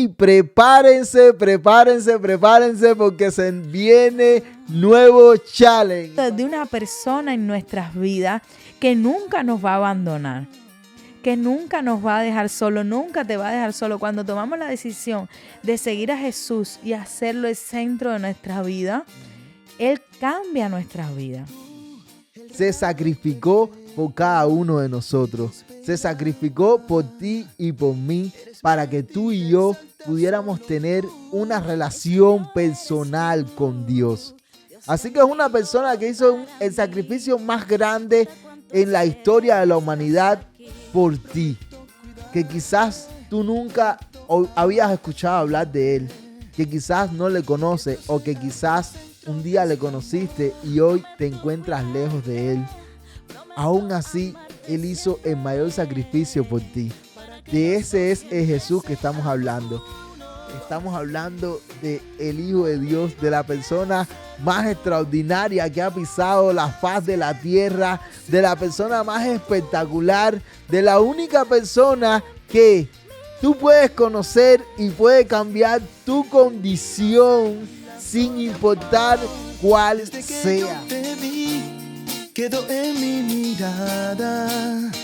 Y prepárense porque se viene nuevo challenge. De una persona en nuestras vidas que nunca nos va a abandonar, que nunca nos va a dejar solo, nunca te va a dejar solo. Cuando tomamos la decisión de seguir a Jesús y hacerlo el centro de nuestra vida, Él cambia nuestras vidas. Se sacrificó por cada uno de nosotros. Se sacrificó por ti y por mí para que tú y yo pudiéramos tener una relación personal con Dios. Así que es una persona que hizo el sacrificio más grande en la historia de la humanidad por ti. Que quizás tú nunca habías escuchado hablar de Él. Que quizás no le conoces o que quizás un día le conociste y hoy te encuentras lejos de Él. Aún así, Él hizo el mayor sacrificio por ti. De ese es el Jesús que estamos hablando. Estamos hablando del Hijo de Dios, de la persona más extraordinaria que ha pisado la faz de la tierra, de la persona más espectacular, de la única persona que tú puedes conocer y puede cambiar tu condición sin importar cuál sea. Quedó en mi mirada,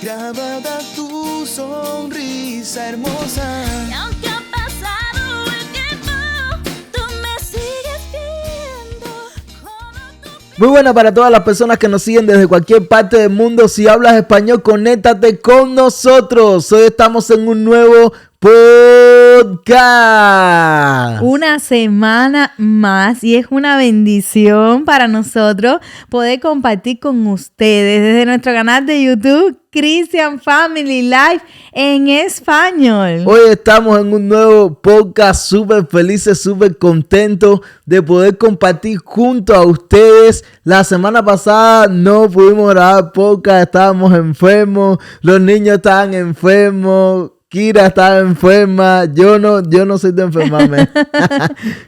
grabada tu sonrisa hermosa. Y aunque ha pasado el tiempo, tú me sigues viendo como tú. Muy buena para todas las personas que nos siguen desde cualquier parte del mundo. Si hablas español, conéctate con nosotros. Hoy estamos en un nuevo podcast. Una semana más y es una bendición para nosotros poder compartir con ustedes desde nuestro canal de YouTube Christian Family Life en español. Hoy estamos en un nuevo podcast, súper felices, súper contentos de poder compartir junto a ustedes. La semana pasada no pudimos grabar podcast, estábamos enfermos, los niños estaban enfermos. Kira estaba enferma, yo no soy de enfermarme,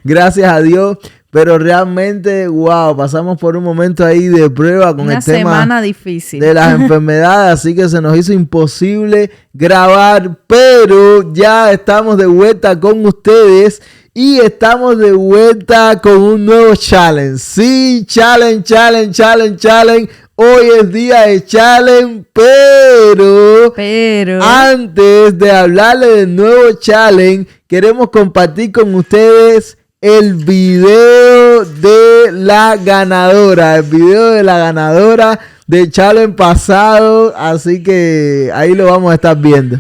gracias a Dios, pero realmente, wow, pasamos por un momento ahí de prueba con una el tema semana difícil de las enfermedades, así que se nos hizo imposible grabar, pero ya estamos de vuelta con ustedes y estamos de vuelta con un nuevo challenge. Sí, challenge. Hoy es día de challenge, pero antes de hablarle del nuevo challenge, queremos compartir con ustedes el video de la ganadora. El video de la ganadora del challenge pasado, así que ahí lo vamos a estar viendo.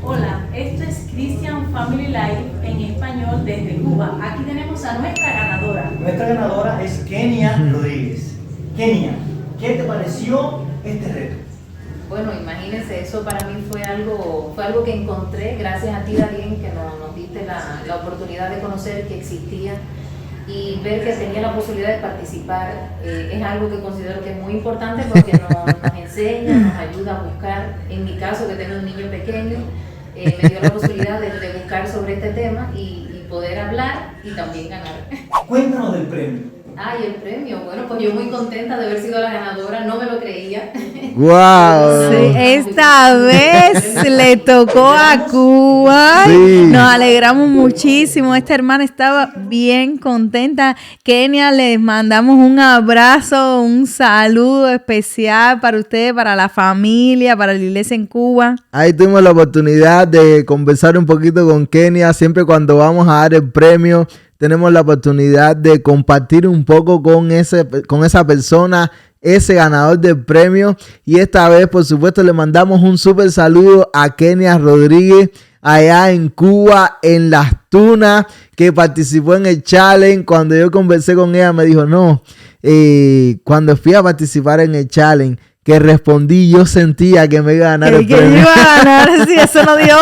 Hola, esto es Christian Family Life en español desde Cuba. Aquí tenemos a nuestra ganadora. Nuestra ganadora es Kenia Rodríguez. Kenia, ¿qué te pareció este reto? Bueno, imagínense, eso para mí fue algo que encontré gracias a ti, Darien, que nos diste la oportunidad de conocer que existía y ver que tenía la posibilidad de participar. Es algo que considero que es muy importante porque nos enseña, nos ayuda a buscar. En mi caso, que tengo un niño pequeño, me dio la posibilidad de buscar sobre este tema y poder hablar y también ganar. Cuéntanos del premio. Ay, el premio. Bueno, pues yo muy contenta de haber sido la ganadora, no me lo creía. ¡Wow! Sí, esta vez le tocó a Cuba. Sí. Nos alegramos muchísimo. Esta hermana estaba bien contenta. Kenia, les mandamos un abrazo, un saludo especial para ustedes, para la familia, para la iglesia en Cuba. Ahí tuvimos la oportunidad de conversar un poquito con Kenia. Siempre cuando vamos a dar el premio, tenemos la oportunidad de compartir un poco con esa persona, ese ganador del premio. Y esta vez, por supuesto, le mandamos un súper saludo a Kenia Rodríguez, allá en Cuba, en Las Tunas, que participó en el challenge. Cuando yo conversé con ella, me dijo, no, cuando fui a participar en el challenge, que respondí, yo sentía que me iba a ganar el premio. Que iba a ganar, sí, eso nos dio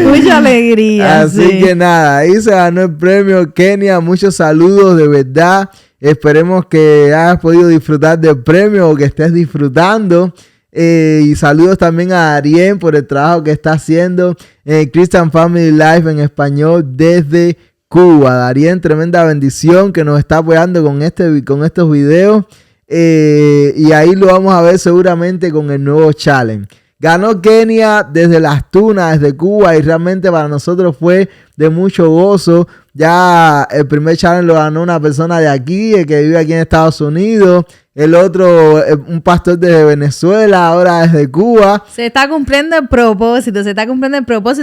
mucha alegría. Así sí. que nada, ahí se ganó el premio. Kenia, muchos saludos, de verdad. Esperemos que hayas podido disfrutar del premio o que estés disfrutando. Y saludos también a Darien por el trabajo que está haciendo en Christian Family Life en español desde Cuba. Darien, tremenda bendición que nos está apoyando con estos videos. Y ahí lo vamos a ver seguramente con el nuevo challenge. Ganó Kenia desde Las Tunas, desde Cuba, y realmente para nosotros fue de mucho gozo. Ya el primer challenge lo ganó una persona de aquí, que vive aquí en Estados Unidos. El otro, un pastor desde Venezuela, ahora desde Cuba. Se está cumpliendo el propósito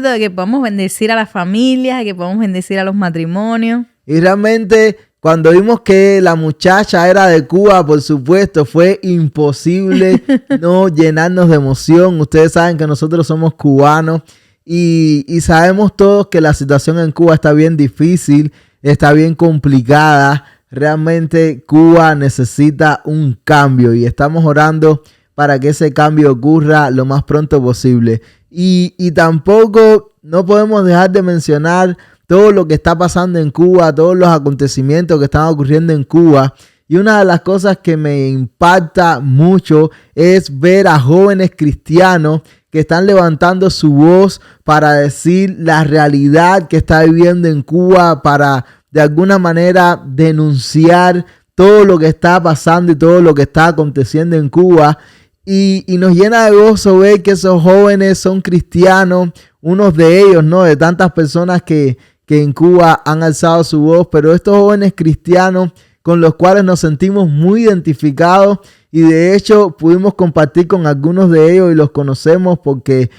de que podamos bendecir a las familias, de que podamos bendecir a los matrimonios. Y realmente, cuando vimos que la muchacha era de Cuba, por supuesto, fue imposible no llenarnos de emoción. Ustedes saben que nosotros somos cubanos y sabemos todos que la situación en Cuba está bien difícil, está bien complicada. Realmente Cuba necesita un cambio y estamos orando para que ese cambio ocurra lo más pronto posible. Y tampoco no podemos dejar de mencionar todo lo que está pasando en Cuba, todos los acontecimientos que están ocurriendo en Cuba. Y una de las cosas que me impacta mucho es ver a jóvenes cristianos que están levantando su voz para decir la realidad que está viviendo en Cuba, para de alguna manera denunciar todo lo que está pasando y todo lo que está aconteciendo en Cuba. Y nos llena de gozo ver que esos jóvenes son cristianos, unos de ellos, ¿no? De tantas personas que en Cuba han alzado su voz, pero estos jóvenes cristianos con los cuales nos sentimos muy identificados, y de hecho pudimos compartir con algunos de ellos y los conocemos porque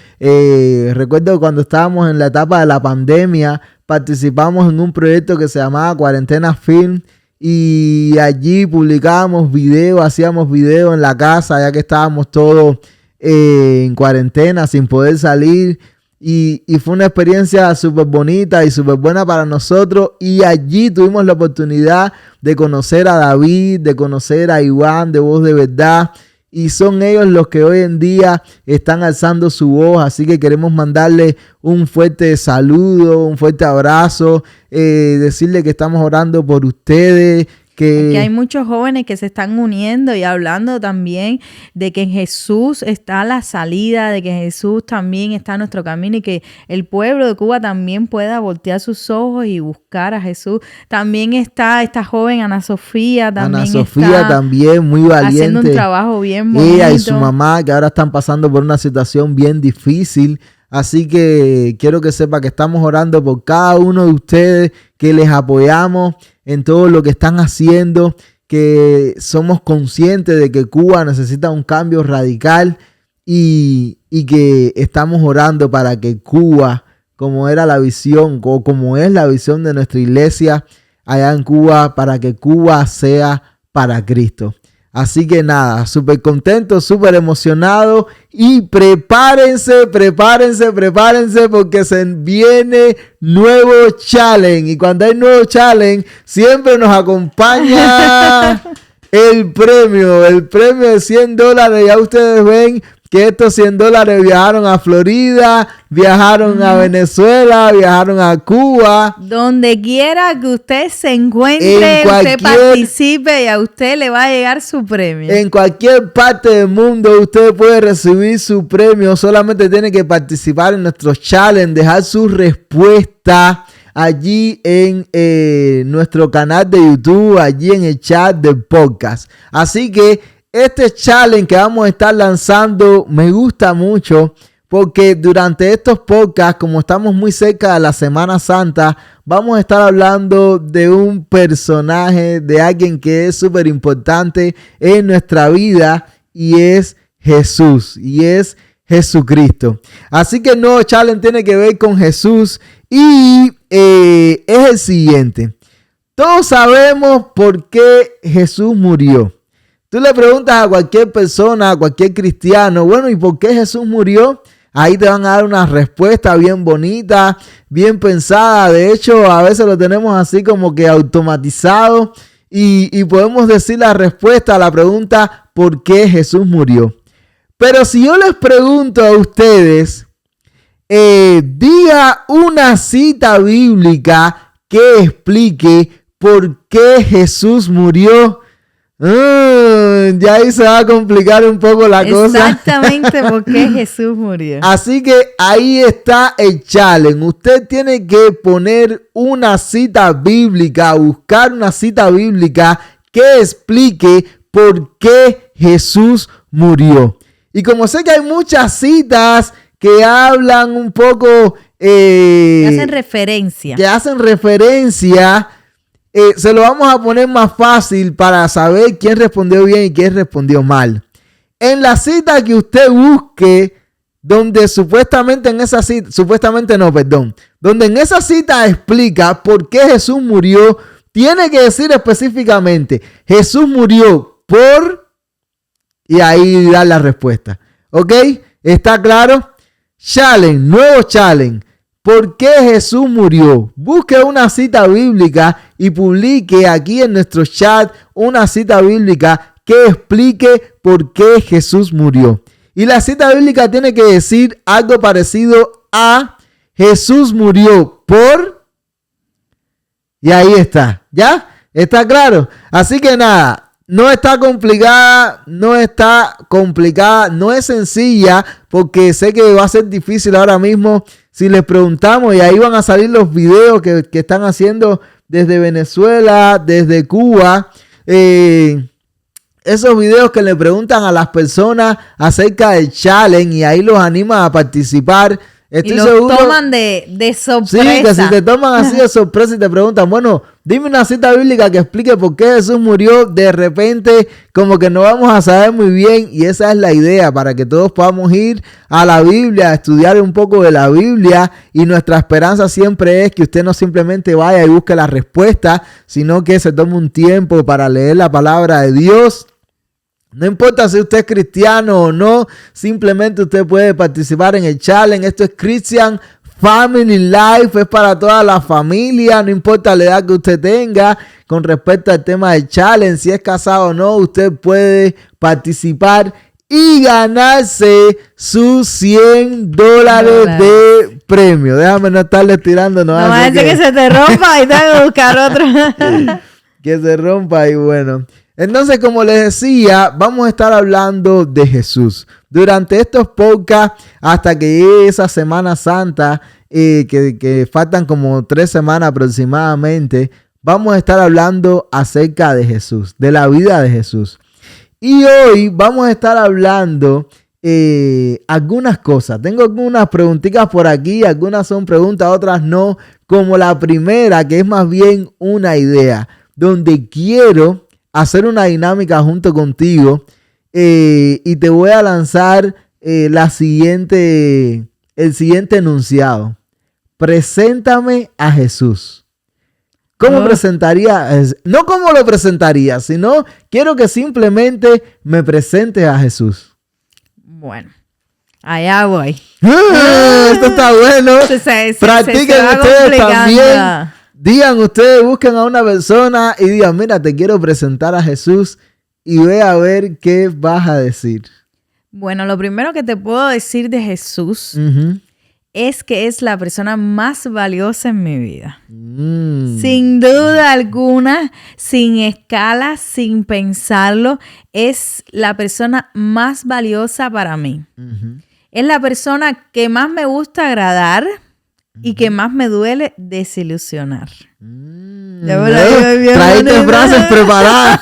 recuerdo cuando estábamos en la etapa de la pandemia, participamos en un proyecto que se llamaba Cuarentena Film, y allí publicábamos videos, hacíamos videos en la casa ya que estábamos todos en cuarentena sin poder salir. Y fue una experiencia súper bonita y súper buena para nosotros. Y allí tuvimos la oportunidad de conocer a David, de conocer a Iván de Voz de Verdad. Y son ellos los que hoy en día están alzando su voz. Así que queremos mandarle un fuerte saludo, un fuerte abrazo. Decirle que estamos orando por ustedes. Que hay muchos jóvenes que se están uniendo y hablando también de que en Jesús está la salida, de que Jesús también está en nuestro camino y que el pueblo de Cuba también pueda voltear sus ojos y buscar a Jesús. También está esta joven Ana Sofía, también muy valiente, haciendo un trabajo bien bonito. Ella y su mamá, que ahora están pasando por una situación bien difícil. Así que quiero que sepa que estamos orando por cada uno de ustedes, que les apoyamos en todo lo que están haciendo, que somos conscientes de que Cuba necesita un cambio radical y que estamos orando para que Cuba, como era la visión o como es la visión de nuestra iglesia allá en Cuba, para que Cuba sea para Cristo. Así que nada, súper contento, súper emocionado, y prepárense porque se viene nuevo challenge. Y cuando hay nuevo challenge, siempre nos acompaña el premio de $100. Ya ustedes ven que estos $100 viajaron a Florida, viajaron a Venezuela, viajaron a Cuba. Donde quiera que usted se encuentre, usted participe y a usted le va a llegar su premio. En cualquier parte del mundo usted puede recibir su premio. Solamente tiene que participar en nuestro challenge, dejar su respuesta allí en nuestro canal de YouTube, allí en el chat del podcast. Así que este challenge que vamos a estar lanzando me gusta mucho porque durante estos podcasts, como estamos muy cerca de la Semana Santa, vamos a estar hablando de un personaje, de alguien que es súper importante en nuestra vida, y es Jesús, y es Jesucristo. Así que el nuevo challenge tiene que ver con Jesús y es el siguiente. Todos sabemos por qué Jesús murió. Tú le preguntas a cualquier persona, a cualquier cristiano, bueno, ¿y por qué Jesús murió? Ahí te van a dar una respuesta bien bonita, bien pensada. De hecho, a veces lo tenemos así como que automatizado y podemos decir la respuesta a la pregunta ¿por qué Jesús murió? Pero si yo les pregunto a ustedes, diga una cita bíblica que explique por qué Jesús murió. Ya ahí se va a complicar un poco la cosa. Exactamente por qué Jesús murió. Así que ahí está el challenge. Usted tiene que poner una cita bíblica, buscar una cita bíblica que explique por qué Jesús murió. Y como sé que hay muchas citas que hablan un poco... Que hacen referencia. Se lo vamos a poner más fácil para saber quién respondió bien y quién respondió mal. En la cita que usted busque, donde supuestamente en esa cita, donde en esa cita explica por qué Jesús murió, tiene que decir específicamente, Jesús murió por... Y ahí da la respuesta. ¿Ok? ¿Está claro? Challenge, nuevo challenge. ¿Por qué Jesús murió? Busque una cita bíblica y publique aquí en nuestro chat una cita bíblica que explique por qué Jesús murió. Y la cita bíblica tiene que decir algo parecido a Jesús murió por... Y ahí está. ¿Ya? ¿Está claro? Así que nada. No está complicada, no es sencilla, porque sé que va a ser difícil ahora mismo si les preguntamos, y ahí van a salir los videos que están haciendo desde Venezuela, desde Cuba, esos videos que le preguntan a las personas acerca del challenge y ahí los animan a participar. Estoy y los seguro, toman de sorpresa. Sí, que si te toman así de sorpresa y te preguntan, bueno, dime una cita bíblica que explique por qué Jesús murió, de repente como que no vamos a saber muy bien, y esa es la idea, para que todos podamos ir a la Biblia, a estudiar un poco de la Biblia, y nuestra esperanza siempre es que usted no simplemente vaya y busque la respuesta, sino que se tome un tiempo para leer la palabra de Dios. No importa si usted es cristiano o no, simplemente usted puede participar en el challenge. Esto es Christian Family Life, es para toda la familia, no importa la edad que usted tenga. Con respecto al tema del challenge, si es casado o no, usted puede participar y ganarse sus $100 de premio. Déjame no estarle tirando. No va a decir que se te rompa y tengo que buscar otro. Que se rompa y bueno. Entonces, como les decía, vamos a estar hablando de Jesús. Durante estos podcasts, hasta que llegue esa Semana Santa, que faltan como 3 semanas aproximadamente, vamos a estar hablando acerca de Jesús, de la vida de Jesús. Y hoy vamos a estar hablando algunas cosas. Tengo algunas preguntitas por aquí, algunas son preguntas, otras no. Como la primera, que es más bien una idea, donde quiero hacer una dinámica junto contigo, y te voy a lanzar el siguiente enunciado. Preséntame a Jesús. ¿Cómo presentaría? No cómo lo presentaría, sino quiero que simplemente me presentes a Jesús. Bueno, allá voy. Esto está bueno. Practiquen ustedes también. Digan ustedes, busquen a una persona y digan, mira, te quiero presentar a Jesús, y ve a ver qué vas a decir. Bueno, lo primero que te puedo decir de Jesús es que es la persona más valiosa en mi vida. Sin duda alguna, sin escala, sin pensarlo, es la persona más valiosa para mí. Es la persona que más me gusta agradar y que más me duele desilusionar. Traíste frases preparadas.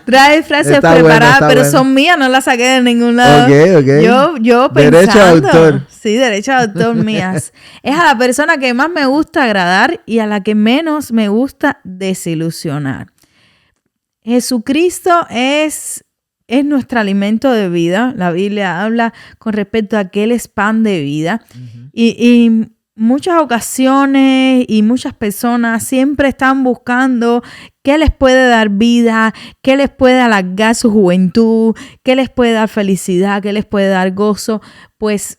Trae frases preparadas, pero bueno. Son mías, no las saqué de ningún lado. Okay. Yo pensando. Derecho de autor. Sí, derecho de autor mías. Es a la persona que más me gusta agradar y a la que menos me gusta desilusionar. Jesucristo es nuestro alimento de vida. La Biblia habla con respecto a que Él es pan de vida. Y muchas ocasiones y muchas personas siempre están buscando qué les puede dar vida, qué les puede alargar su juventud, qué les puede dar felicidad, qué les puede dar gozo. Pues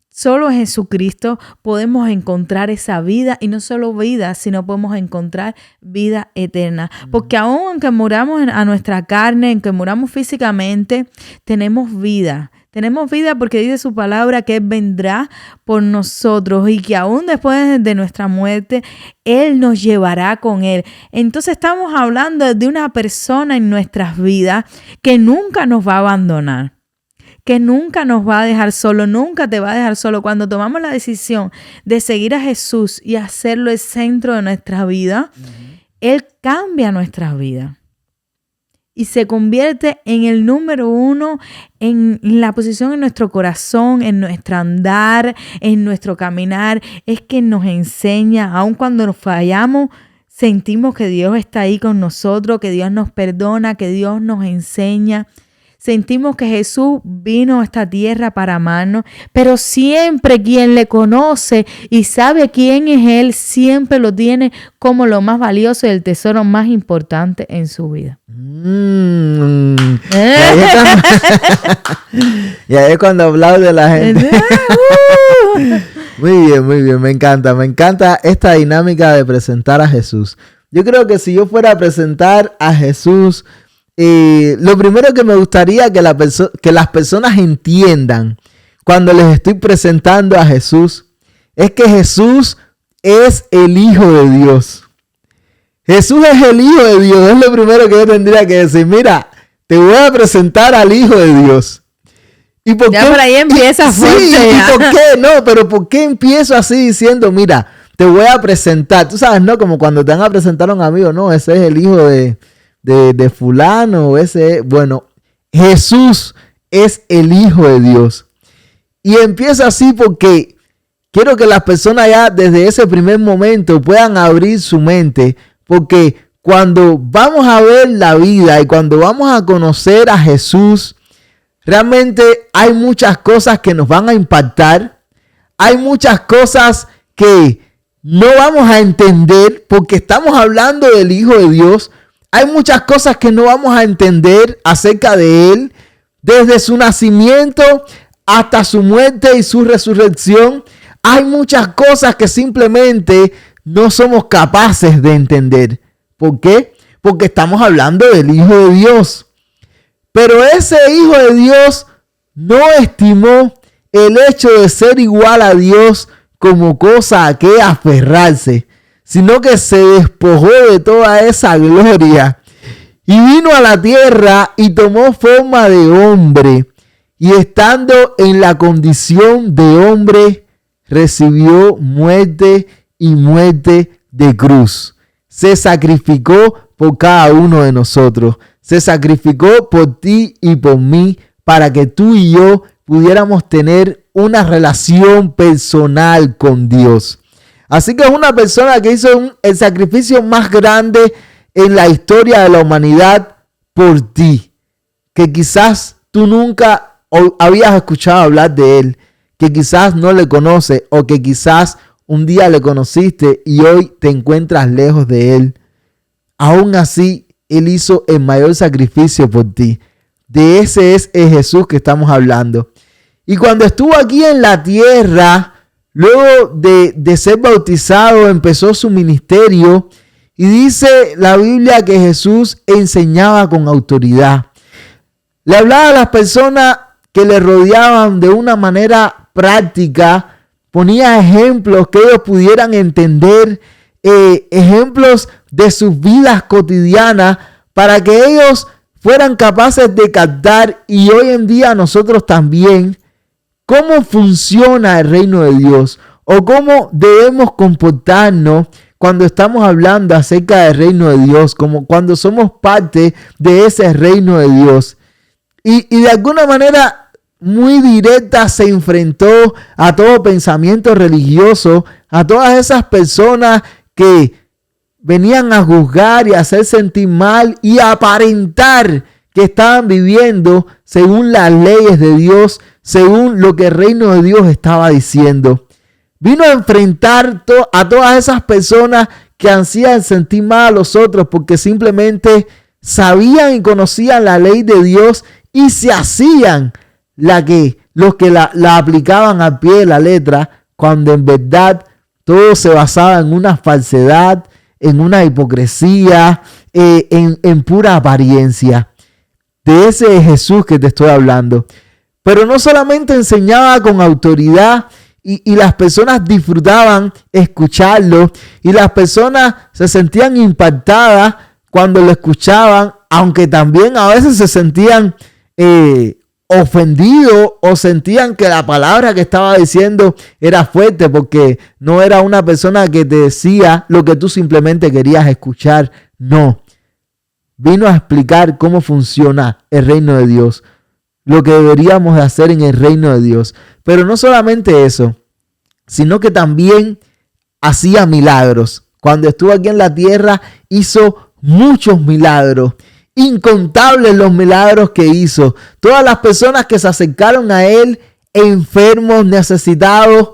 solo en Jesucristo podemos encontrar esa vida, y no solo vida, sino podemos encontrar vida eterna. Porque aunque muramos a nuestra carne, aunque muramos físicamente, tenemos vida. Tenemos vida porque dice su palabra que Él vendrá por nosotros y que aún después de nuestra muerte, Él nos llevará con Él. Entonces estamos hablando de una persona en nuestras vidas que nunca nos va a abandonar, que nunca nos va a dejar solo, nunca te va a dejar solo. Cuando tomamos la decisión de seguir a Jesús y hacerlo el centro de nuestra vida, Él cambia nuestra vida. y se convierte en el número 1 en la posición en nuestro corazón, en nuestro andar, en nuestro caminar. Es que nos enseña, aun cuando nos fallamos, sentimos que Dios está ahí con nosotros, que Dios nos perdona, que Dios nos enseña. Sentimos que Jesús vino a esta tierra para amarnos, pero siempre quien le conoce y sabe quién es Él, siempre lo tiene como lo más valioso y el tesoro más importante en su vida. Y ahí es cuando hablaba de la gente. Muy bien, me encanta esta dinámica de presentar a Jesús. Yo creo que si yo fuera a presentar a Jesús, lo primero que me gustaría que las personas entiendan cuando les estoy presentando a Jesús es que Jesús es el Hijo de Dios. Jesús es el Hijo de Dios. Es lo primero que yo tendría que decir. Mira, te voy a presentar al Hijo de Dios. ¿Y por ya qué? Por ahí empieza fuerte. Sí, ¿y por qué? No, pero ¿por qué empiezo así diciendo, mira, te voy a presentar? Tú sabes, ¿no? Como cuando te van a presentar a un amigo, no, ese es el hijo de fulano, bueno, Jesús es el Hijo de Dios. Y empiezo así porque quiero que las personas ya desde ese primer momento puedan abrir su mente, porque cuando vamos a ver la vida y cuando vamos a conocer a Jesús, realmente hay muchas cosas que nos van a impactar, hay muchas cosas que no vamos a entender porque estamos hablando del Hijo de Dios. Hay muchas cosas que no vamos a entender acerca de Él, desde su nacimiento hasta su muerte y su resurrección. Hay muchas cosas que simplemente no somos capaces de entender. ¿Por qué? Porque estamos hablando del Hijo de Dios. Pero ese Hijo de Dios no estimó el hecho de ser igual a Dios como cosa a que aferrarse, sino que se despojó de toda esa gloria y vino a la tierra y tomó forma de hombre, y estando en la condición de hombre, recibió muerte y muerte de cruz. Se sacrificó por cada uno de nosotros. Se sacrificó por ti y por mí para que tú y yo pudiéramos tener una relación personal con Dios. Así que es una persona que hizo el sacrificio más grande en la historia de la humanidad por ti, que quizás tú nunca habías escuchado hablar de él, que quizás no le conoces o que quizás un día le conociste y hoy te encuentras lejos de él. Aún así, él hizo el mayor sacrificio por ti. De ese es el Jesús que estamos hablando. Y cuando estuvo aquí en la tierra, luego de ser bautizado, empezó su ministerio. Y dice la Biblia que Jesús enseñaba con autoridad. Le hablaba a las personas que le rodeaban de una manera práctica. Ponía ejemplos que ellos pudieran entender. Ejemplos de sus vidas cotidianas para que ellos fueran capaces de captar, y hoy en día nosotros también, cómo funciona el reino de Dios o cómo debemos comportarnos cuando estamos hablando acerca del reino de Dios, como cuando somos parte de ese reino de Dios. Y de alguna manera muy directa se enfrentó a todo pensamiento religioso, a todas esas personas que venían a juzgar y a hacer sentir mal y a aparentar que estaban viviendo según las leyes de Dios, según lo que el reino de Dios estaba diciendo. Vino a enfrentar a todas esas personas que hacían sentir mal a los otros porque simplemente sabían y conocían la ley de Dios y se hacían los que la aplicaban al pie de la letra, cuando en verdad todo se basaba en una falsedad, en una hipocresía, en pura apariencia. De ese es Jesús que te estoy hablando. Pero no solamente enseñaba con autoridad y las personas disfrutaban escucharlo, y las personas se sentían impactadas cuando lo escuchaban, aunque también a veces se sentían ofendidos o sentían que la palabra que estaba diciendo era fuerte, porque no era una persona que te decía lo que tú simplemente querías escuchar. No. vino a explicar cómo funciona el reino de Dios, lo que deberíamos de hacer en el reino de Dios. Pero no solamente eso, sino que también hacía milagros. Cuando estuvo aquí en la tierra, hizo muchos milagros. Incontables los milagros que hizo. Todas las personas que se acercaron a él, enfermos, necesitados,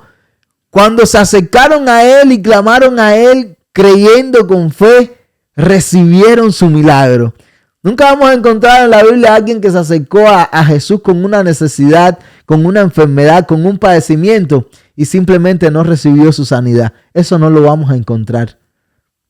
cuando se acercaron a él y clamaron a él, creyendo con fe, recibieron su milagro. Nunca vamos a encontrar en la Biblia a alguien que se acercó a Jesús con una necesidad, con una enfermedad, con un padecimiento y simplemente no recibió su sanidad. Eso no lo vamos a encontrar.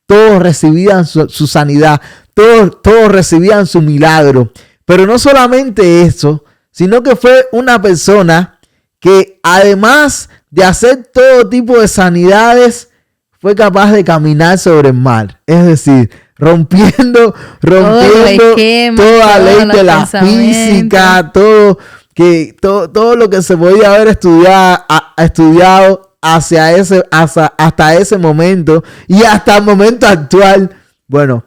Todos recibían su sanidad, todos recibían su milagro. Pero no solamente eso, sino que fue una persona que además de hacer todo tipo de sanidades, fue capaz de caminar sobre el mar. Es decir, rompiendo toda ley de la física, todo lo que se podía haber estudiado hasta ese momento y hasta el momento actual. Bueno,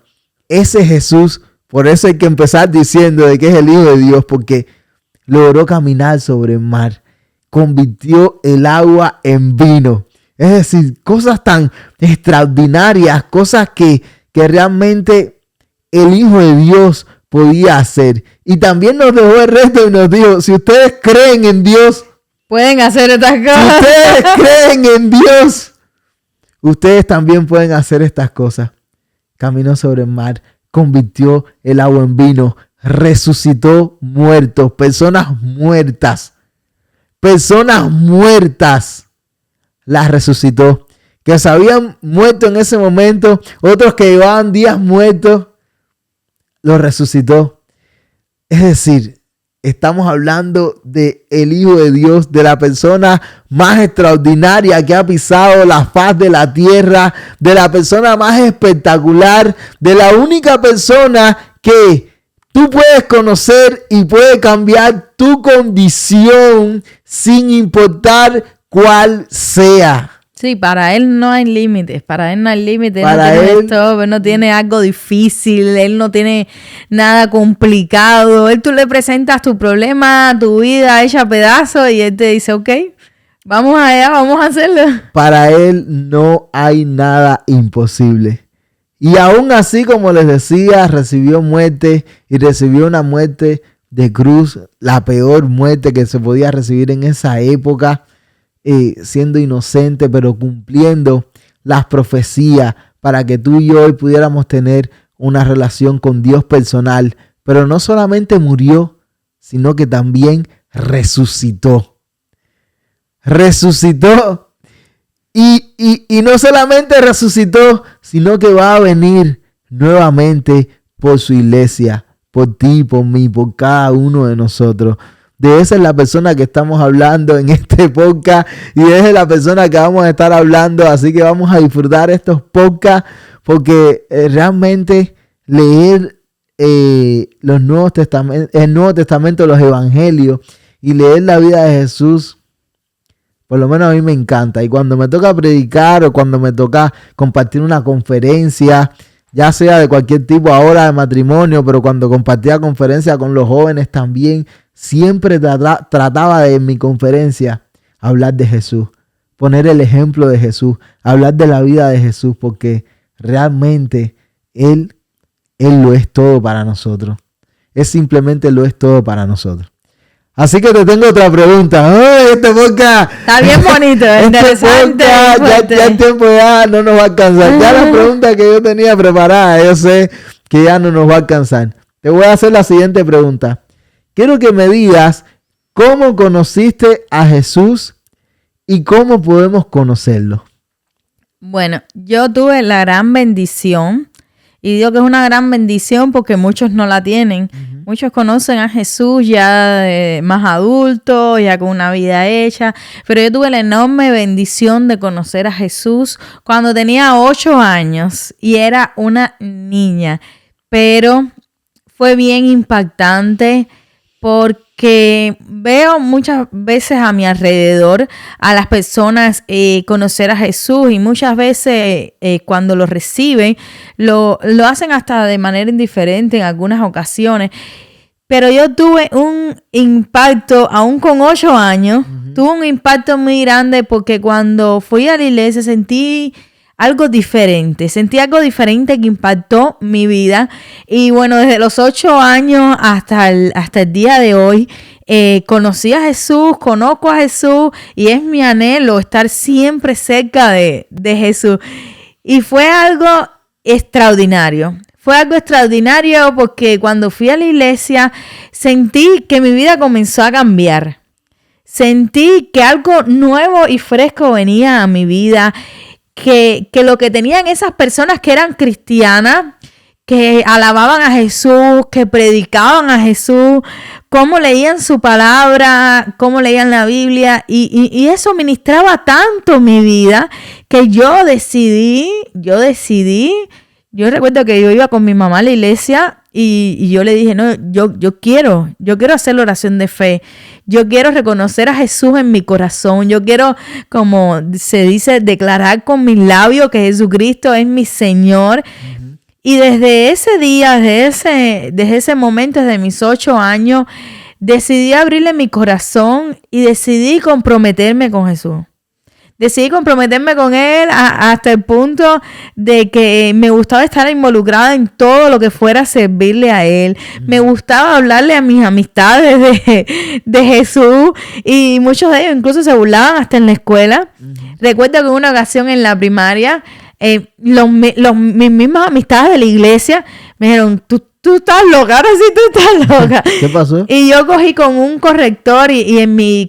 ese Jesús, por eso hay que empezar diciendo de que es el Hijo de Dios, porque logró caminar sobre el mar, convirtió el agua en vino. Es decir, cosas tan extraordinarias, cosas que realmente el Hijo de Dios podía hacer. Y también nos dejó el resto y nos dijo, si ustedes creen en Dios, pueden hacer estas cosas. Si ustedes creen en Dios, ustedes también pueden hacer estas cosas. Caminó sobre el mar, convirtió el agua en vino, resucitó muertos, personas muertas, las resucitó. Que se habían muerto en ese momento, otros que llevaban días muertos, los resucitó. Es decir, estamos hablando de el Hijo de Dios, de la persona más extraordinaria que ha pisado la faz de la tierra, de la persona más espectacular, de la única persona que tú puedes conocer y puede cambiar tu condición sin importar cuál sea. Sí, para él no hay límites, él no tiene algo difícil, él no tiene nada complicado. Tú le presentas tu problema, tu vida hecha pedazos y él te dice, ok, vamos allá, vamos a hacerlo. Para él no hay nada imposible. Y aún así, como les decía, recibió muerte y recibió una muerte de cruz, la peor muerte que se podía recibir en esa época. Siendo inocente, pero cumpliendo las profecías para que tú y yo hoy pudiéramos tener una relación con Dios personal. Pero no solamente murió, sino que también resucitó. Y no solamente resucitó, sino que va a venir nuevamente por su iglesia, por ti, por mí, por cada uno de nosotros. De esa es la persona que estamos hablando en este podcast y de esa es la persona que vamos a estar hablando. Así que vamos a disfrutar estos podcasts porque realmente leer el Nuevo Testamento, los Evangelios y leer la vida de Jesús, por lo menos a mí me encanta. Y cuando me toca predicar o cuando me toca compartir una conferencia, ya sea de cualquier tipo, ahora de matrimonio, pero cuando compartía conferencia con los jóvenes también, siempre trataba de en mi conferencia hablar de Jesús, poner el ejemplo de Jesús, hablar de la vida de Jesús, porque realmente Él lo es todo para nosotros. Simplemente lo es todo para nosotros. Así que te tengo otra pregunta. ¡Ay, este podcast! Está bien bonito, interesante. Ya el tiempo ya no nos va a alcanzar. Ya la pregunta que yo tenía preparada, yo sé que ya no nos va a alcanzar. Te voy a hacer la siguiente pregunta. Quiero que me digas cómo conociste a Jesús y cómo podemos conocerlo. Bueno, yo tuve la gran bendición, y digo que es una gran bendición porque muchos no la tienen. Uh-huh. Muchos conocen a Jesús ya más adultos, ya con una vida hecha, pero yo tuve la enorme bendición de conocer a Jesús cuando tenía 8 años y era una niña, pero fue bien impactante porque veo muchas veces a mi alrededor a las personas conocer a Jesús, y muchas veces cuando lo reciben lo hacen hasta de manera indiferente en algunas ocasiones. Pero yo tuve un impacto, aún con 8 años, tuve un impacto muy grande, porque cuando fui a la iglesia sentí algo diferente que impactó mi vida. Y bueno, desde los 8 años hasta el día de hoy, conocí a Jesús, conozco a Jesús, y es mi anhelo estar siempre cerca de Jesús. Y fue algo extraordinario. Fue algo extraordinario porque cuando fui a la iglesia sentí que mi vida comenzó a cambiar. Sentí que algo nuevo y fresco venía a mi vida, que lo que tenían esas personas que eran cristianas, que alababan a Jesús, que predicaban a Jesús, cómo leían su palabra, cómo leían la Biblia, y eso ministraba tanto mi vida que yo decidí. Yo recuerdo que yo iba con mi mamá a la iglesia y yo le dije, no, yo quiero hacer la oración de fe. Yo quiero reconocer a Jesús en mi corazón. Yo quiero, como se dice, declarar con mis labios que Jesucristo es mi Señor. Uh-huh. Y desde ese día, desde ese momento, desde mis 8 años, decidí abrirle mi corazón y decidí comprometerme con Jesús. Decidí comprometerme con Él hasta el punto de que me gustaba estar involucrada en todo lo que fuera servirle a Él. Me gustaba hablarle a mis amistades de Jesús, y muchos de ellos incluso se burlaban hasta en la escuela. Recuerdo que en una ocasión en la primaria, mis mismas amistades de la iglesia me dijeron, tú estás loca, ahora sí tú estás loca. ¿Qué pasó? Y yo cogí con un corrector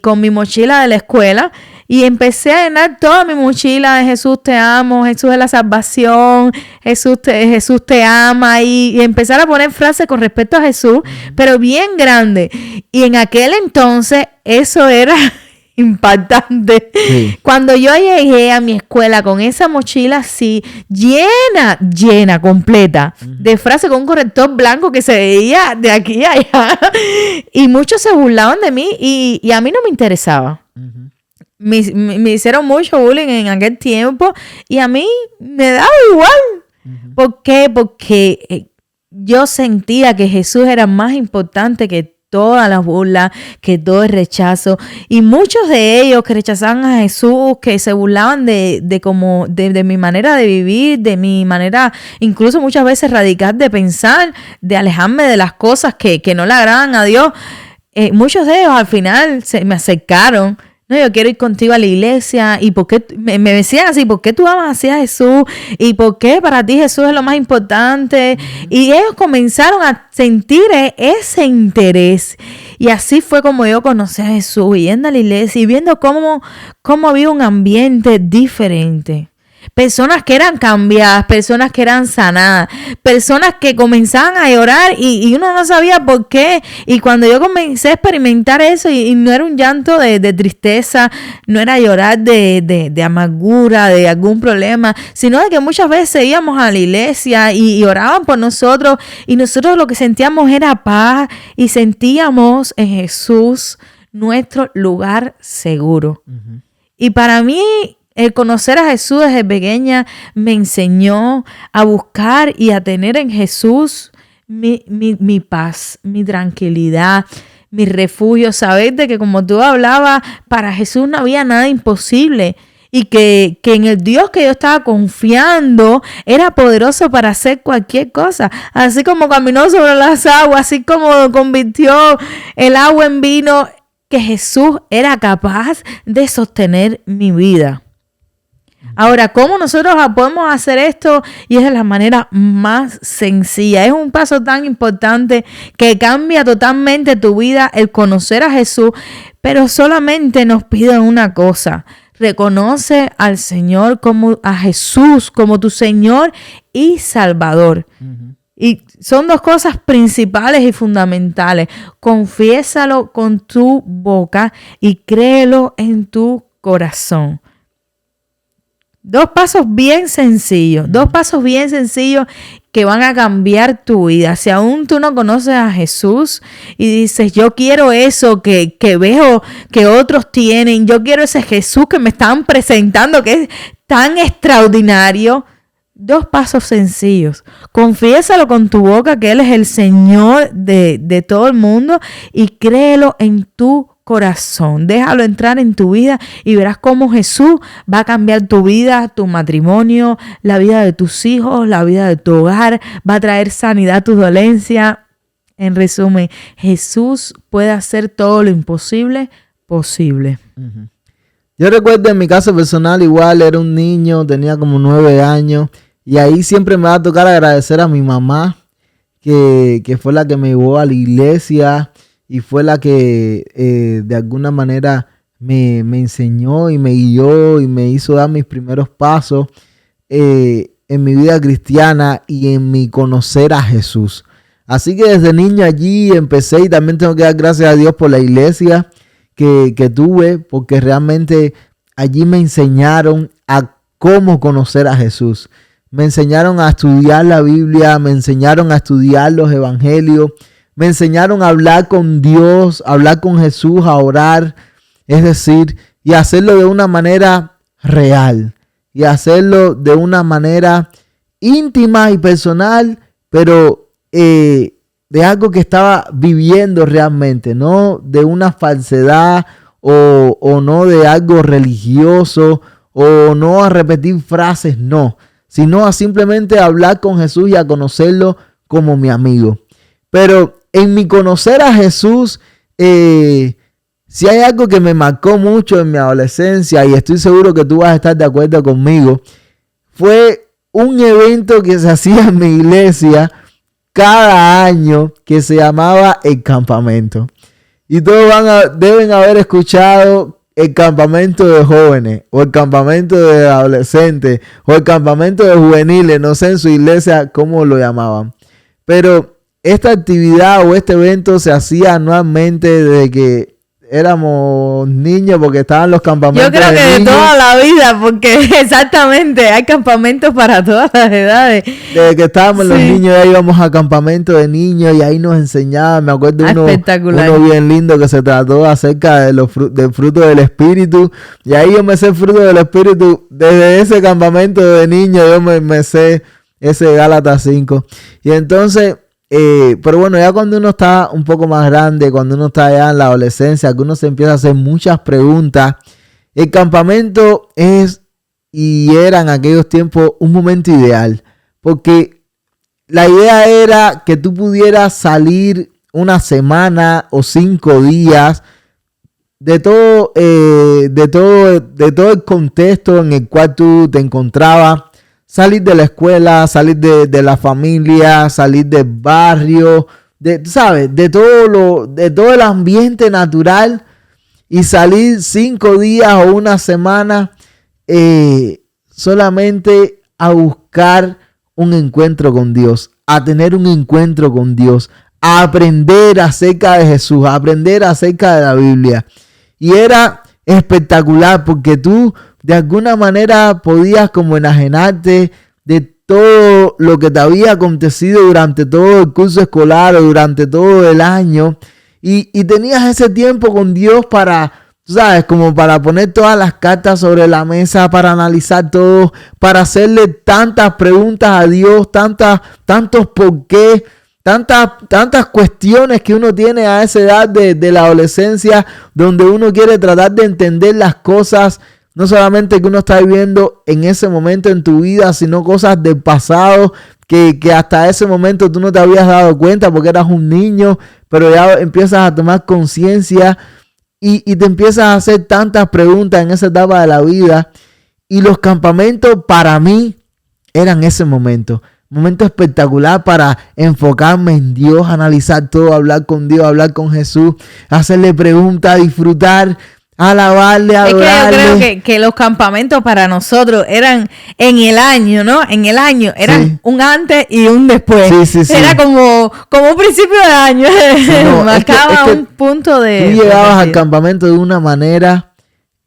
con mi mochila de la escuela, y empecé a llenar toda mi mochila de Jesús te amo, Jesús es la salvación, Jesús te ama, y empezar a poner frases con respecto a Jesús, pero bien grande. Y en aquel entonces eso era impactante. Sí. Cuando yo llegué a mi escuela con esa mochila así, llena, completa, de frases con un corrector blanco que se veía de aquí a allá, y muchos se burlaban de mí, y a mí no me interesaba. Me hicieron mucho bullying en aquel tiempo, y a mí me daba igual. ¿Por qué? Porque yo sentía que Jesús era más importante que todas las burlas, que todo el rechazo. Y muchos de ellos que rechazaban a Jesús, que se burlaban de mi manera de vivir, de mi manera incluso muchas veces radical de pensar, de alejarme de las cosas que no le agradan a Dios, muchos de ellos al final me acercaron. No, yo quiero ir contigo a la iglesia. ¿Y por qué? Me decían así, ¿por qué tú amas así a Jesús? ¿Y por qué para ti Jesús es lo más importante? Y ellos comenzaron a sentir ese interés. Y así fue como yo conocí a Jesús, yendo a la iglesia y viendo cómo había un ambiente diferente. Personas que eran cambiadas, personas que eran sanadas, personas que comenzaban a llorar y uno no sabía por qué. Y cuando yo comencé a experimentar eso, y no era un llanto de tristeza, no era llorar de amargura, de algún problema, sino de que muchas veces íbamos a la iglesia y oraban por nosotros, y nosotros lo que sentíamos era paz, y sentíamos en Jesús nuestro lugar seguro. Uh-huh. Y para mí, el conocer a Jesús desde pequeña me enseñó a buscar y a tener en Jesús mi paz, mi tranquilidad, mi refugio. Saber de que, como tú hablabas, para Jesús no había nada imposible, y que en el Dios que yo estaba confiando era poderoso para hacer cualquier cosa. Así como caminó sobre las aguas, así como convirtió el agua en vino, que Jesús era capaz de sostener mi vida. Ahora, ¿cómo nosotros podemos hacer esto? Y es de la manera más sencilla. Es un paso tan importante que cambia totalmente tu vida, el conocer a Jesús, pero solamente nos pide una cosa: reconoce al Señor, a Jesús como tu Señor y Salvador. Uh-huh. Y son dos cosas principales y fundamentales. Confiésalo con tu boca y créelo en tu corazón. Dos pasos bien sencillos, que van a cambiar tu vida. Si aún tú no conoces a Jesús y dices, yo quiero eso que veo que otros tienen, yo quiero ese Jesús que me están presentando, que es tan extraordinario. 2 pasos sencillos. Confiésalo con tu boca que Él es el Señor de todo el mundo y créelo en tu corazón. Déjalo entrar en tu vida y verás cómo Jesús va a cambiar tu vida, tu matrimonio, la vida de tus hijos, la vida de tu hogar. Va a traer sanidad a tu dolencia. En resumen, Jesús puede hacer todo lo imposible posible. Yo recuerdo en mi caso personal, igual era un niño, tenía como 9 años. Y ahí siempre me va a tocar agradecer a mi mamá, que fue la que me llevó a la iglesia y fue la que de alguna manera me enseñó y me guió y me hizo dar mis primeros pasos en mi vida cristiana y en mi conocer a Jesús. Así que desde niño allí empecé y también tengo que dar gracias a Dios por la iglesia que tuve, porque realmente allí me enseñaron a cómo conocer a Jesús. Me enseñaron a estudiar la Biblia, me enseñaron a estudiar los evangelios, me enseñaron a hablar con Dios, a hablar con Jesús, a orar, es decir, y hacerlo de una manera real, y hacerlo de una manera íntima y personal, pero de algo que estaba viviendo realmente, no de una falsedad o no de algo religioso o no a repetir frases, no, sino a simplemente hablar con Jesús y a conocerlo como mi amigo. Pero en mi conocer a Jesús, si hay algo que me marcó mucho en mi adolescencia, y estoy seguro que tú vas a estar de acuerdo conmigo, fue un evento que se hacía en mi iglesia cada año que se llamaba el campamento. Y todos deben haber escuchado el campamento de jóvenes, o el campamento de adolescentes, o el campamento de juveniles, no sé en su iglesia cómo lo llamaban. Pero esta actividad o este evento se hacía anualmente desde que éramos niños, porque estaban los campamentos. Yo creo que de toda la vida, porque exactamente hay campamentos para todas las edades. Desde que estábamos los niños ya íbamos a campamento de niños y ahí nos enseñaban. Me acuerdo uno bien lindo que se trató acerca de del fruto del Espíritu, y ahí yo me sé el fruto del Espíritu desde ese campamento de niños. Yo me sé ese Gálatas 5. Y entonces pero bueno, ya cuando uno está un poco más grande, cuando uno está ya en la adolescencia, que uno se empieza a hacer muchas preguntas, el campamento es y era en aquellos tiempos un momento ideal, porque la idea era que tú pudieras salir una semana o 5 días de todo el contexto en el cual tú te encontrabas. Salir de la escuela, salir de la familia, salir del barrio, ¿sabes? De todo el ambiente natural, y salir 5 días o una semana solamente a buscar un encuentro con Dios, a tener un encuentro con Dios, a aprender acerca de Jesús, a aprender acerca de la Biblia. Y era espectacular porque tú de alguna manera podías como enajenarte de todo lo que te había acontecido durante todo el curso escolar o durante todo el año, y tenías ese tiempo con Dios para, ¿sabes? Como para poner todas las cartas sobre la mesa, para analizar todo, para hacerle tantas preguntas a Dios, tantos por qué, tantas cuestiones que uno tiene a esa edad de la adolescencia, donde uno quiere tratar de entender las cosas, no solamente que uno está viviendo en ese momento en tu vida, sino cosas del pasado que hasta ese momento tú no te habías dado cuenta porque eras un niño, pero ya empiezas a tomar conciencia y te empiezas a hacer tantas preguntas en esa etapa de la vida. Y los campamentos para mí eran ese momento espectacular para enfocarme en Dios, analizar todo, hablar con Dios, hablar con Jesús, hacerle preguntas, disfrutar, alabarle, adorarle. Es que yo creo que los campamentos para nosotros eran en el año, ¿no? En el año eran un antes y un después. Sí. Era como un principio de año. Sí, no, marcaba un punto de... Tú llegabas al campamento de una manera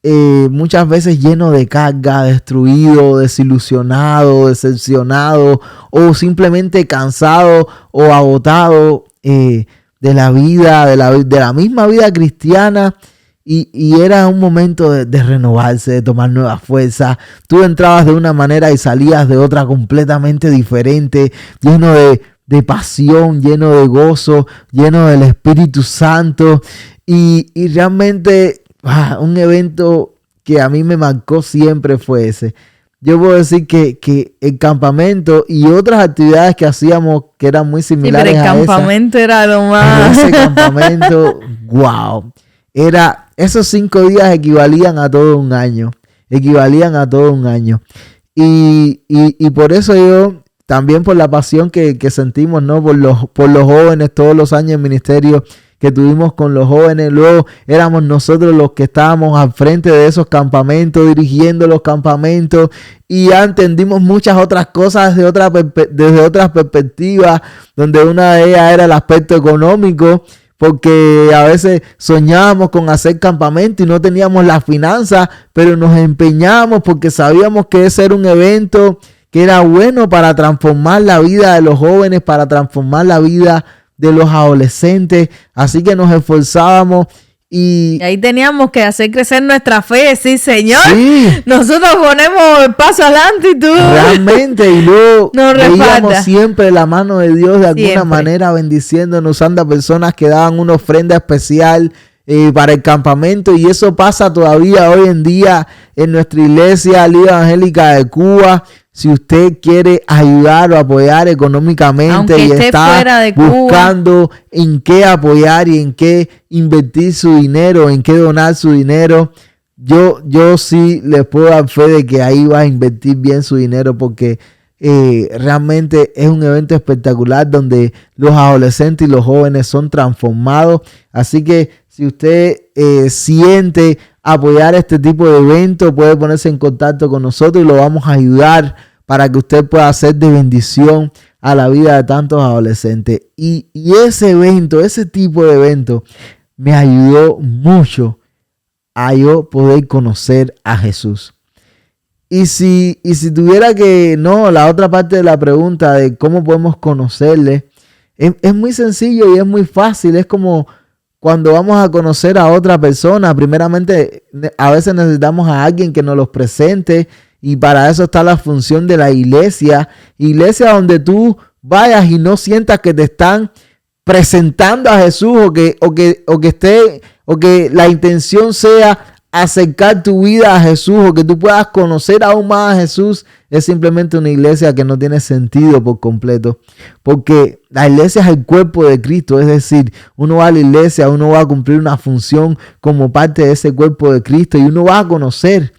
muchas veces lleno de carga, destruido, desilusionado, decepcionado o simplemente cansado o agotado de la vida, de la misma vida cristiana. Y era un momento de renovarse, de tomar nuevas fuerzas. Tú entrabas de una manera y salías de otra completamente diferente, lleno de pasión, lleno de gozo, lleno del Espíritu Santo. Y realmente un evento que a mí me marcó siempre fue ese. Yo puedo decir que el campamento y otras actividades que hacíamos que eran muy similares pero el a campamento era lo pero más. ese campamento, wow. Esos 5 días equivalían a todo un año. Y por eso yo, también por la pasión que sentimos, ¿no? Por los jóvenes, todos los años en ministerio que tuvimos con los jóvenes. Luego éramos nosotros los que estábamos al frente de esos campamentos, dirigiendo los campamentos. Y ya entendimos muchas otras cosas desde otras perspectivas, donde una de ellas era el aspecto económico. Porque a veces soñábamos con hacer campamento y no teníamos las finanzas, pero nos empeñábamos porque sabíamos que ese era un evento que era bueno para transformar la vida de los jóvenes, para transformar la vida de los adolescentes. Así que nos esforzábamos y ahí teníamos que hacer crecer nuestra fe, sí, Señor. Sí. Nosotros ponemos el paso adelante y tú Realmente, y luego nos veíamos respaldas. siempre la mano de Dios de alguna Siempre. manera bendiciéndonos, usando a personas que daban una ofrenda especial para el campamento. Y eso pasa todavía hoy en día en nuestra iglesia, Liga Evangélica de Cuba. Si usted quiere ayudar o apoyar económicamente Aunque y esté está fuera de Cuba, buscando en qué apoyar y en qué invertir su dinero, en qué donar su dinero, yo sí les puedo dar fe de que ahí va a invertir bien su dinero, porque realmente es un evento espectacular donde los adolescentes y los jóvenes son transformados. Así que si usted siente apoyar este tipo de eventos, puede ponerse en contacto con nosotros y lo vamos a ayudar para que usted pueda ser de bendición a la vida de tantos adolescentes. Y ese evento, ese tipo de evento, me ayudó mucho a yo poder conocer a Jesús. Y si tuviera que, la otra parte de la pregunta de cómo podemos conocerle, es muy sencillo y es muy fácil. Es como cuando vamos a conocer a otra persona. Primeramente, a veces necesitamos a alguien que nos los presente, y para eso está la función de la iglesia. Iglesia donde tú vayas y no sientas que te están presentando a Jesús, o que la intención sea acercar tu vida a Jesús, o que tú puedas conocer aún más a Jesús. Es simplemente una iglesia que no tiene sentido por completo, porque la iglesia es el cuerpo de Cristo. Es decir, uno va a la iglesia, uno va a cumplir una función como parte de ese cuerpo de Cristo, y uno va a conocer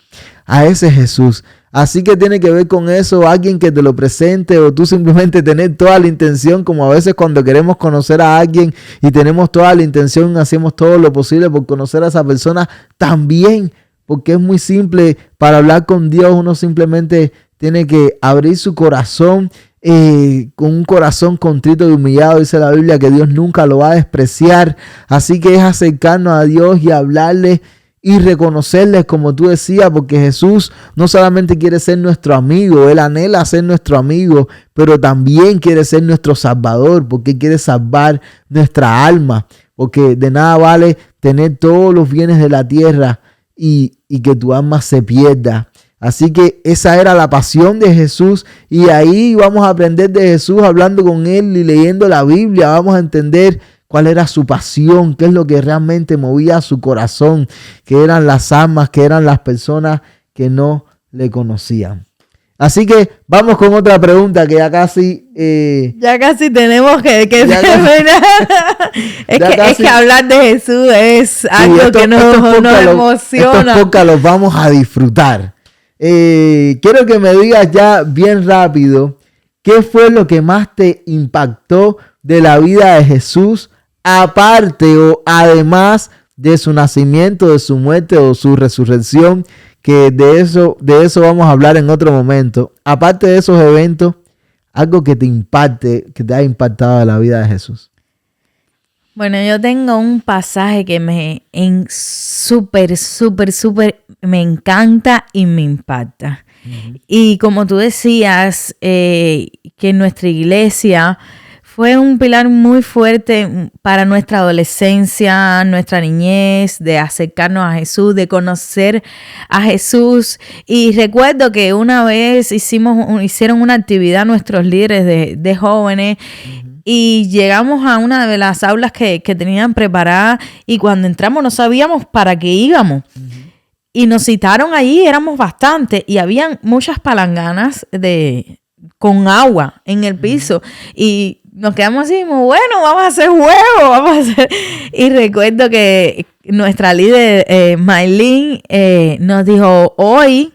a ese Jesús. Así que tiene que ver con eso, alguien que te lo presente, o tú simplemente tener toda la intención, como a veces cuando queremos conocer a alguien y tenemos toda la intención, hacemos todo lo posible por conocer a esa persona también, porque es muy simple. Para hablar con Dios uno simplemente tiene que abrir su corazón, con un corazón contrito y humillado. Dice la Biblia que Dios nunca lo va a despreciar. Así que es acercarnos a Dios y hablarle y reconocerles, como tú decías, porque Jesús no solamente quiere ser nuestro amigo, Él anhela ser nuestro amigo, pero también quiere ser nuestro salvador, porque quiere salvar nuestra alma. Porque de nada vale tener todos los bienes de la tierra y que tu alma se pierda. Así que esa era la pasión de Jesús, y ahí vamos a aprender de Jesús hablando con Él y leyendo la Biblia. Vamos a entender cuál era su pasión, qué es lo que realmente movía su corazón, que eran las almas, que eran las personas que no le conocían. Así que vamos con otra pregunta que ya casi tenemos que terminar. Es que hablar de Jesús es algo que nos emociona. Estos podcasts los vamos a disfrutar. Quiero que me digas ya bien rápido, ¿qué fue lo que más te impactó de la vida de Jesús, aparte o además de su nacimiento, de su muerte o su resurrección? Que de eso vamos a hablar en otro momento. Aparte de esos eventos, algo que te impacte, que te haya impactado de la vida de Jesús. Bueno, yo tengo un pasaje que súper me encanta y me impacta. Y como tú decías, que nuestra iglesia fue un pilar muy fuerte para nuestra adolescencia, nuestra niñez, de acercarnos a Jesús, de conocer a Jesús. Y recuerdo que una vez hicieron una actividad nuestros líderes de jóvenes. Y llegamos a una de las aulas que tenían preparadas y cuando entramos no sabíamos para qué íbamos. Y nos citaron allí, éramos bastantes y habían muchas palanganas con agua en el piso. Y nos quedamos así, muy bueno, vamos a hacer juegos, Y recuerdo que nuestra líder, Maylin, nos dijo, hoy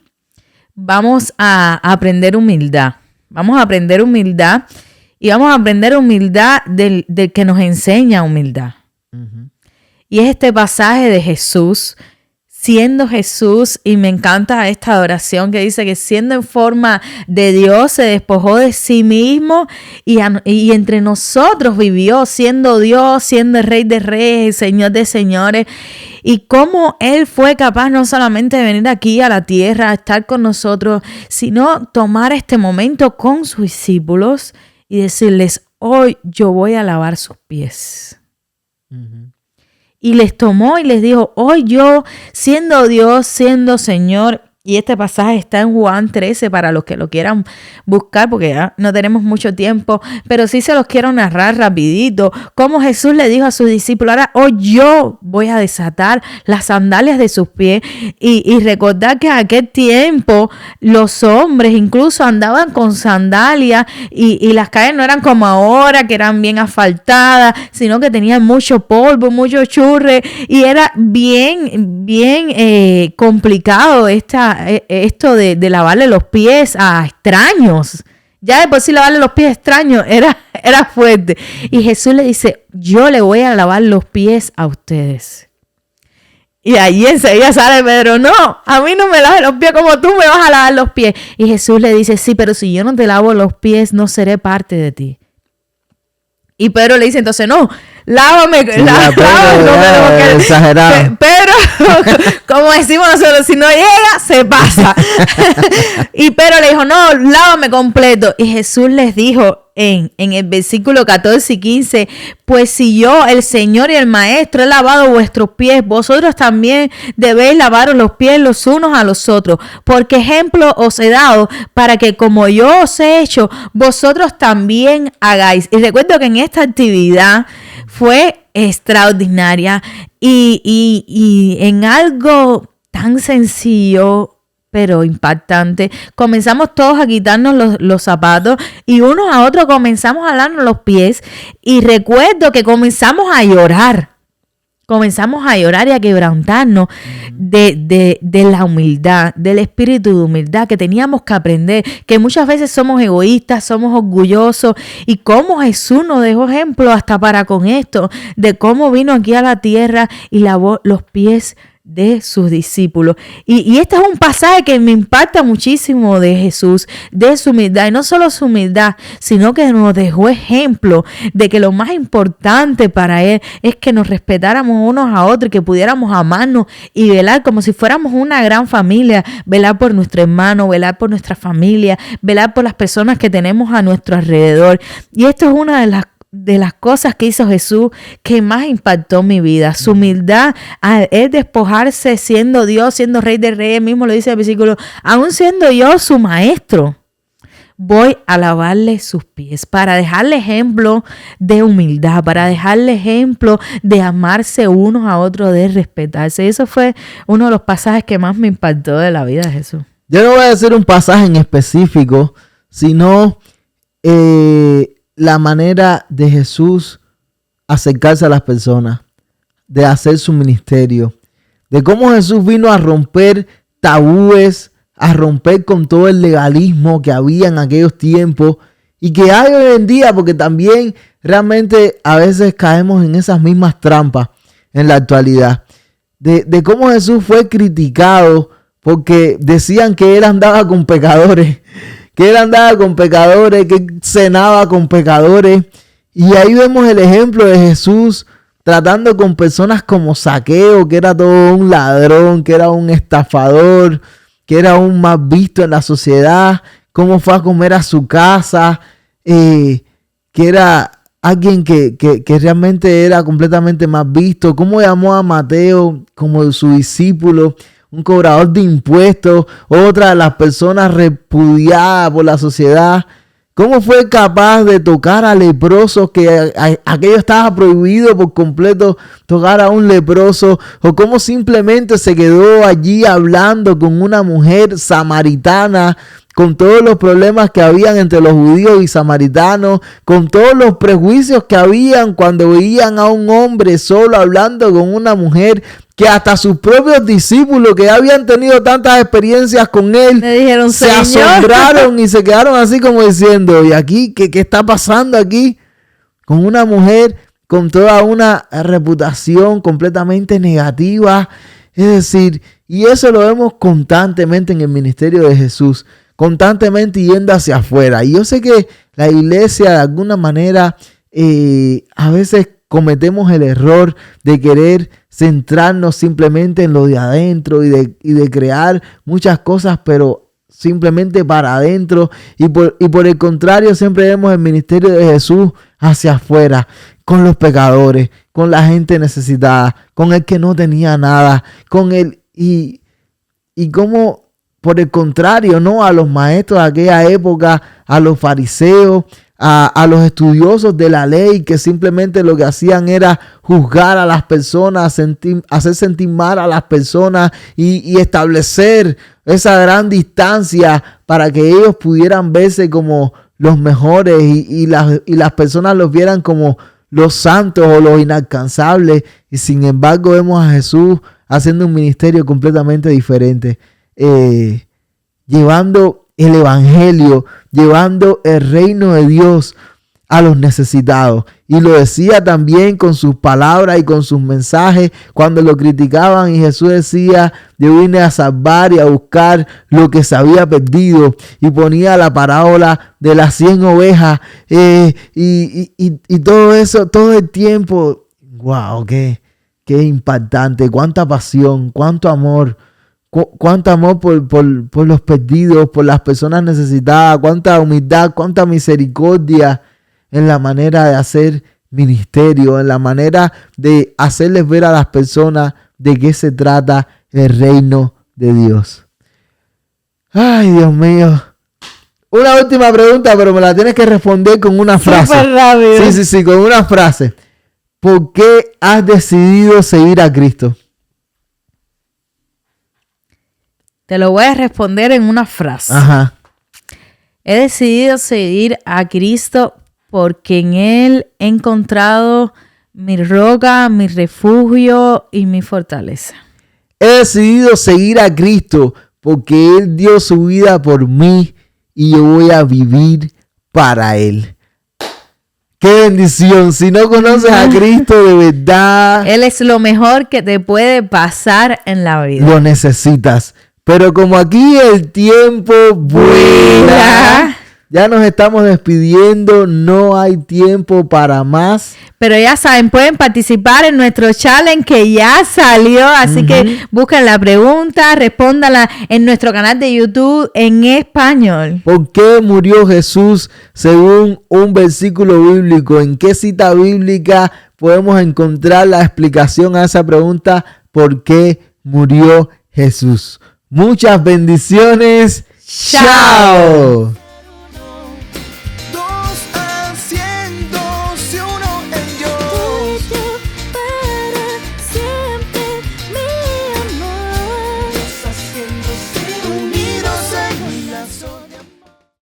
vamos a aprender humildad. Vamos a aprender humildad. Y vamos a aprender humildad del que nos enseña humildad. Y es este pasaje de Jesús, siendo Jesús, y me encanta esta oración que dice que siendo en forma de Dios, se despojó de sí mismo y entre nosotros vivió, siendo Dios, siendo el Rey de Reyes, el Señor de Señores. Y cómo Él fue capaz no solamente de venir aquí a la tierra, a estar con nosotros, sino tomar este momento con sus discípulos y decirles, hoy yo voy a lavar sus pies. Y les tomó y les dijo, hoy yo, siendo Dios, siendo Señor. Y este pasaje está en Juan 13 para los que lo quieran buscar, porque ya no tenemos mucho tiempo, pero sí se los quiero narrar rapidito. Como Jesús le dijo a sus discípulos, ahora hoy yo voy a desatar las sandalias de sus pies. Y recordar que en aquel tiempo los hombres incluso andaban con sandalias y las calles no eran como ahora, que eran bien asfaltadas, sino que tenían mucho polvo, mucho churre, y era bien complicado esto de lavarle los pies a extraños. Ya de por sí lavarle los pies a extraños era fuerte. Y Jesús le dice, yo le voy a lavar los pies a ustedes. Y ahí enseguida sale Pedro, no, a mí no me laves los pies como tú me vas a lavar los pies. Y Jesús le dice, sí, pero si yo no te lavo los pies, no seré parte de ti. Y Pedro le dice, entonces, no, lávame. Exagerado. Pero, como decimos nosotros, si no llega, se pasa. Y Pedro le dijo, no, lávame completo. Y Jesús les dijo en el versículo 14 y 15, pues si yo, el Señor y el Maestro, he lavado vuestros pies, vosotros también debéis lavaros los pies los unos a los otros, porque ejemplo os he dado para que como yo os he hecho, vosotros también hagáis. Y recuerdo que en esta actividad fue extraordinaria y en algo tan sencillo pero impactante, comenzamos todos a quitarnos los zapatos y unos a otros comenzamos a lavarnos los pies y recuerdo que comenzamos a llorar y a quebrantarnos de la humildad, del espíritu de humildad que teníamos que aprender, que muchas veces somos egoístas, somos orgullosos y cómo Jesús nos dejó ejemplo hasta para con esto, de cómo vino aquí a la tierra y lavó los pies de sus discípulos. Y este es un pasaje que me impacta muchísimo de Jesús, de su humildad, y no solo su humildad, sino que nos dejó ejemplo de que lo más importante para Él es que nos respetáramos unos a otros, que pudiéramos amarnos y velar como si fuéramos una gran familia, velar por nuestro hermano, velar por nuestra familia, velar por las personas que tenemos a nuestro alrededor. Y esto es una de las cosas que hizo Jesús que más impactó mi vida. Su humildad es despojarse siendo Dios, siendo Rey de Reyes, mismo lo dice el versículo, aún siendo yo su maestro, voy a lavarle sus pies para dejarle ejemplo de humildad, para dejarle ejemplo de amarse unos a otros, de respetarse. Y eso fue uno de los pasajes que más me impactó de la vida de Jesús. Yo no voy a decir un pasaje en específico, sino la manera de Jesús acercarse a las personas, de hacer su ministerio, de cómo Jesús vino a romper tabúes, a romper con todo el legalismo que había en aquellos tiempos y que hay hoy en día, porque también realmente a veces caemos en esas mismas trampas en la actualidad, de cómo Jesús fue criticado porque decían que Él andaba con pecadores, que cenaba con pecadores. Y ahí vemos el ejemplo de Jesús tratando con personas como Zaqueo, que era todo un ladrón, que era un estafador, que era aún más visto en la sociedad, cómo fue a comer a su casa, que era alguien que realmente era completamente más visto, cómo llamó a Mateo como su discípulo, un cobrador de impuestos, otra de las personas repudiadas por la sociedad. ¿Cómo fue capaz de tocar a leprosos, que aquello estaba prohibido por completo, tocar a un leproso? ¿O cómo simplemente se quedó allí hablando con una mujer samaritana, con todos los problemas que habían entre los judíos y samaritanos, con todos los prejuicios que habían cuando veían a un hombre solo hablando con una mujer, que hasta sus propios discípulos, que habían tenido tantas experiencias con él, Le dijeron, se "Señor". asombraron y se quedaron así como diciendo, ¿y aquí qué está pasando aquí? Con una mujer con toda una reputación completamente negativa. Es decir, y eso lo vemos constantemente en el ministerio de Jesús, constantemente yendo hacia afuera. Y yo sé que la iglesia de alguna manera a veces cometemos el error de querer centrarnos simplemente en lo de adentro y de crear muchas cosas, pero simplemente para adentro. Y por el contrario, siempre vemos el ministerio de Jesús hacia afuera, con los pecadores, con la gente necesitada, con el que no tenía nada, con él. Y como por el contrario, ¿no? A los maestros de aquella época, a los fariseos, a los estudiosos de la ley, que simplemente lo que hacían era juzgar a las personas, hacer sentir mal a las personas y establecer esa gran distancia para que ellos pudieran verse como los mejores y las personas los vieran como los santos o los inalcanzables. Y sin embargo vemos a Jesús haciendo un ministerio completamente diferente, llevando el evangelio, llevando el reino de Dios a los necesitados. Y lo decía también con sus palabras y con sus mensajes cuando lo criticaban, y Jesús decía, yo vine a salvar y a buscar lo que se había perdido, y ponía la parábola de las 100 ovejas y todo eso, todo el tiempo. Wow, qué impactante, cuánta pasión, cuánto amor. Cuánto amor por los perdidos, por las personas necesitadas, cuánta humildad, cuánta misericordia en la manera de hacer ministerio, en la manera de hacerles ver a las personas de qué se trata el reino de Dios. Ay, Dios mío. Una última pregunta, pero me la tienes que responder con una frase. Súper rápido. Sí, con una frase. ¿Por qué has decidido seguir a Cristo? Te lo voy a responder en una frase. Ajá. He decidido seguir a Cristo porque en Él he encontrado mi roca, mi refugio y mi fortaleza. He decidido seguir a Cristo porque Él dio su vida por mí y yo voy a vivir para Él. ¡Qué bendición! Si no conoces a Cristo de verdad, Él es lo mejor que te puede pasar en la vida. lo necesitas. Pero como aquí el tiempo vuela, ya nos estamos despidiendo, no hay tiempo para más. Pero ya saben, pueden participar en nuestro challenge que ya salió, así que busquen la pregunta, respóndanla en nuestro canal de YouTube en español. ¿Por qué murió Jesús según un versículo bíblico? ¿En qué cita bíblica podemos encontrar la explicación a esa pregunta? ¿Por qué murió Jesús? Muchas bendiciones. ¡Chao!